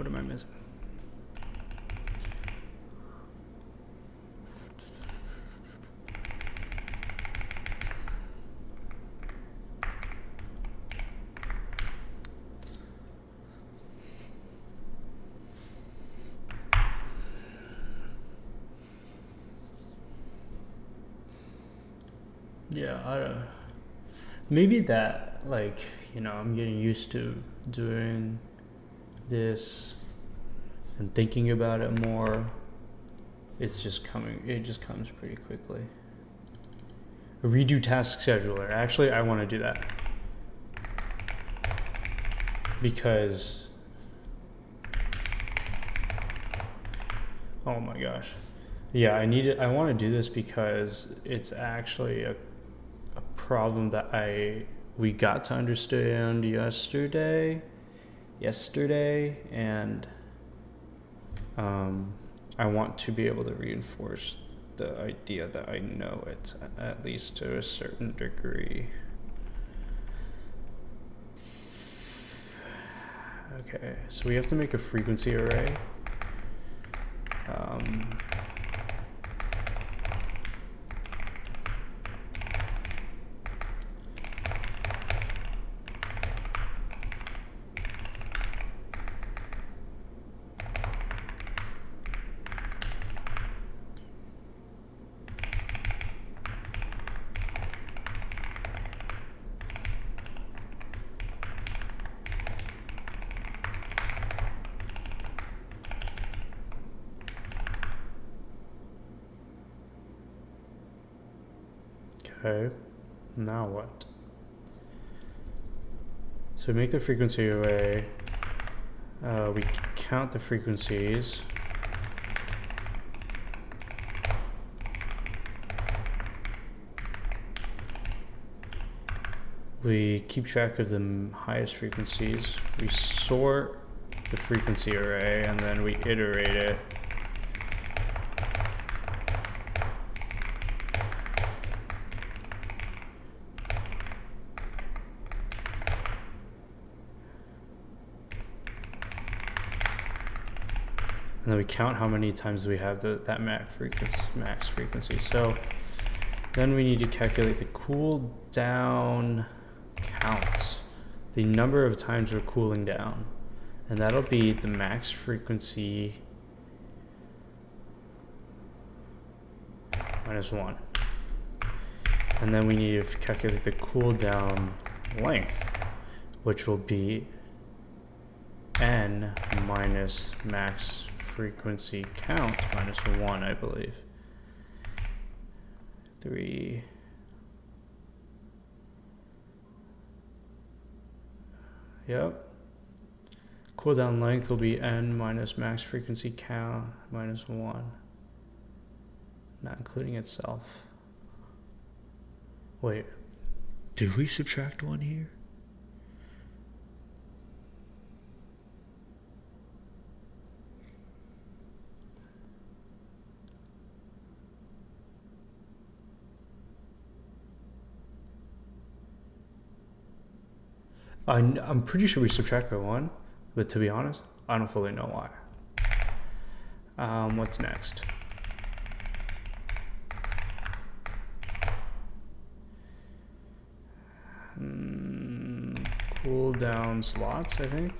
What am I missing? Yeah, maybe that, like, you know, I'm getting used to doing this and thinking about it more. It just comes pretty quickly. A redo task scheduler. Actually, I want to do that. Because, oh my gosh. Yeah, I want to do this because it's actually a problem that we got to understand yesterday, and I want to be able to reinforce the idea that I know it, at least to a certain degree. Okay, so we have to make a frequency array. Okay, now what? So we make the frequency array. We count the frequencies. We keep track of the highest frequencies. We sort the frequency array and then we iterate it. And then we count how many times we have that max frequency. So then we need to calculate the cooldown count, the number of times we're cooling down. And that'll be the max frequency minus 1. And then we need to calculate the cooldown length, which will be n minus max frequency count minus 1, I believe. 3. Yep. Cooldown length will be n minus max frequency count minus 1, not including itself. Wait, did we subtract 1 here? I'm pretty sure we subtracted 1, but to be honest, I don't fully know why. What's next? Cooldown slots, I think.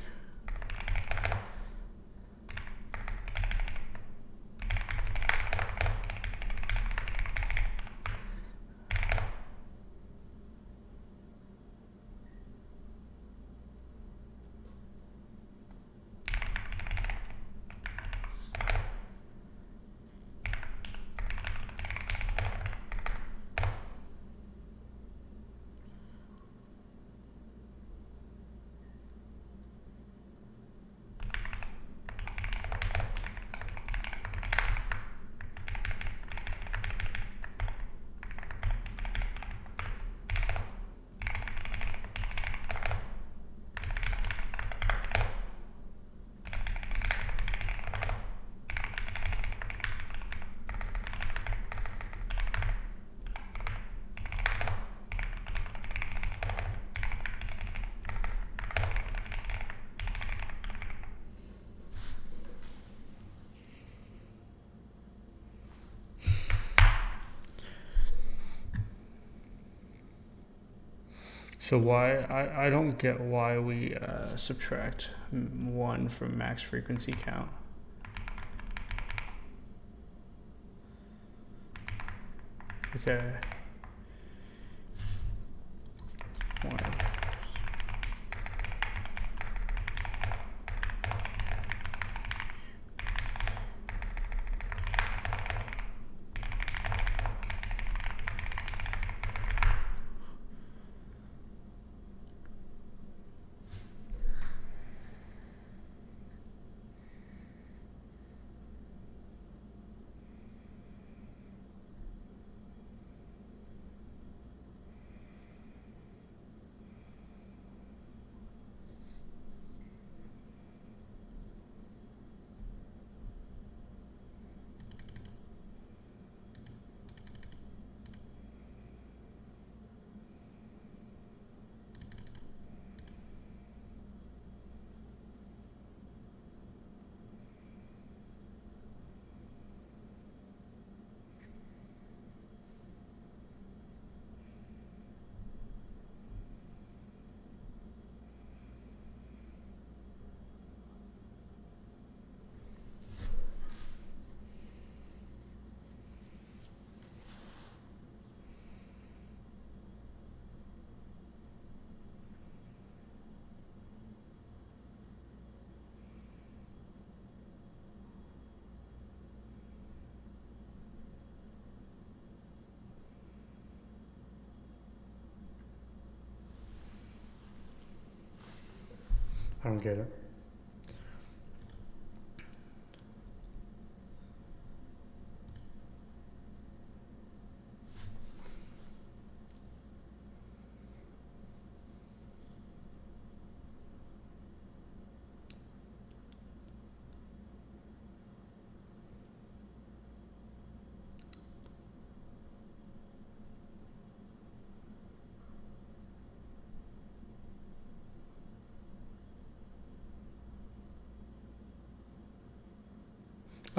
So why, I don't get why we subtract 1 from max frequency count. Okay. 1. I don't get it.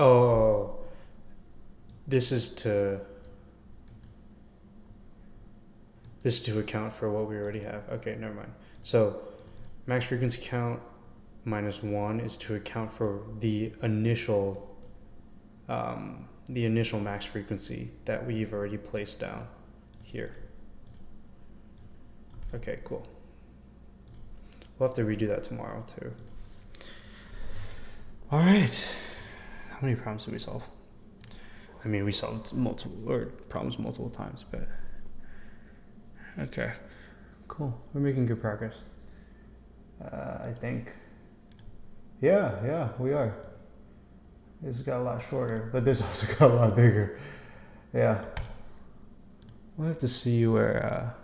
Oh, this is to account for what we already have. Okay, never mind. So max frequency count minus 1 is to account for the initial max frequency that we've already placed down here. Okay, cool. We'll have to redo that tomorrow too. All right. How many problems did we solve? I mean, we solved problems multiple times, but okay, cool. We're making good progress. I think. Yeah, we are. This got a lot shorter, but this also got a lot bigger. Yeah. We'll have to see where.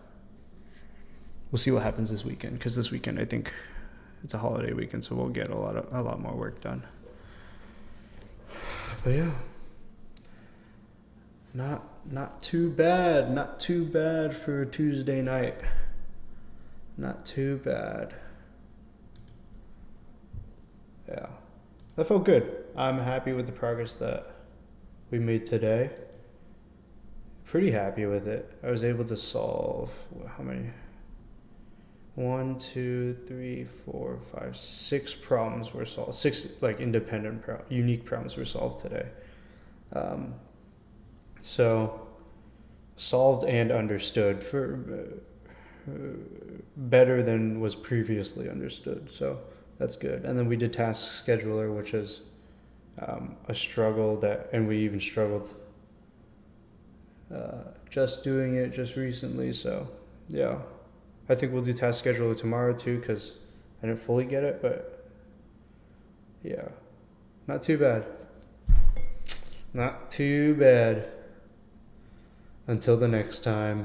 We'll see what happens this weekend, because this weekend I think it's a holiday weekend, so we'll get a lot more work done. But yeah, not too bad for a Tuesday night. Not too bad. Yeah, that felt good. I'm happy with the progress that we made today. Pretty happy with it. I was able to solve how many? 1, 2, 3, 4, 5, 6 problems were solved. 6 like independent, unique problems were solved today. So solved and understood for better than was previously understood. So that's good. And then we did task scheduler, which is a struggle and we even struggled just doing it just recently. So yeah. I think we'll do task scheduler tomorrow too, because I didn't fully get it, but yeah, not too bad. Not too bad. Until the next time.